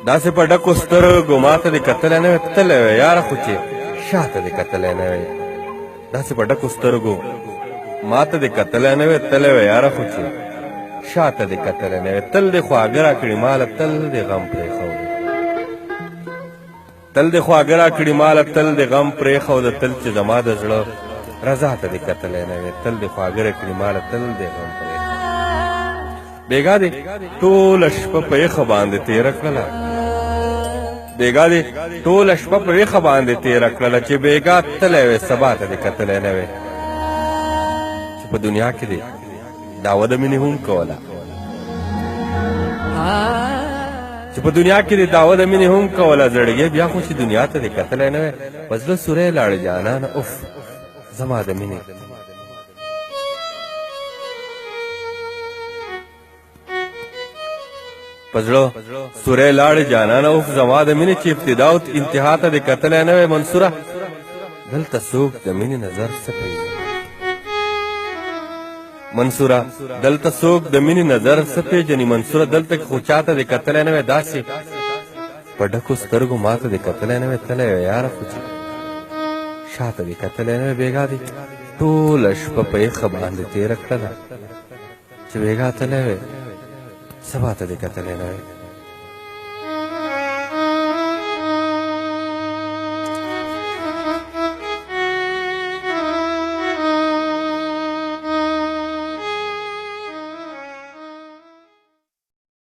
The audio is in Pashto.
داسې په ډکو سترګو ما ته دې کتلی نه وې تللی وې یاره خو چې شا ته دې کتلی نه وې داسې په ډکو سترګو ما ته دې کتلی نه وې تللی وې یاره خو چې شا ته دې کتلی نه وې تل دې خواږه راکړي ماله تل دې غم پرېښودی تل دې خواږه راکړي ماله تل دې غم پرېښوده تل چې زما د زړه رضا ته دې کتلی نه وې تل دې خواږه راکړي ماله تل دې غم پرېښوده بېګا دې ټوله شپه په یخه باندې تېره کړله بېګا دې ټوله شپه په یخه باندې تېره کړله چې بېګا تللی وې سبا ته دې کتلی نه وې چې په دنیا کې دې دعوه د مینې هم کوله چې په دنیا کې دې دعوه د مینې هم کوله زړګی بیا خو چې دنیا ته دې کتلی نه وې په زړه سوری لاړې جانانه اف زما د مینې په زړه سوری لاړې جانانه اوف زما د مینې چې ابتدا او انتها ته دې کتلی نه وې منصوره دلته څوک د مینې نظر څه پېژني منصوره دلته څوک د مینې نظر څه پېژني منصوره دلته خو چا ته دې کتلی نه وې داسې په ډکو سترګو ما ته دې کتلی نه وې تللی وې یاره خو چې شا ته دې کتلی نه وې بېګا دې ټوله شپه په یخه باندې تېره کړله چې بېګا تللی وې سبا ته دې کتلی نه وې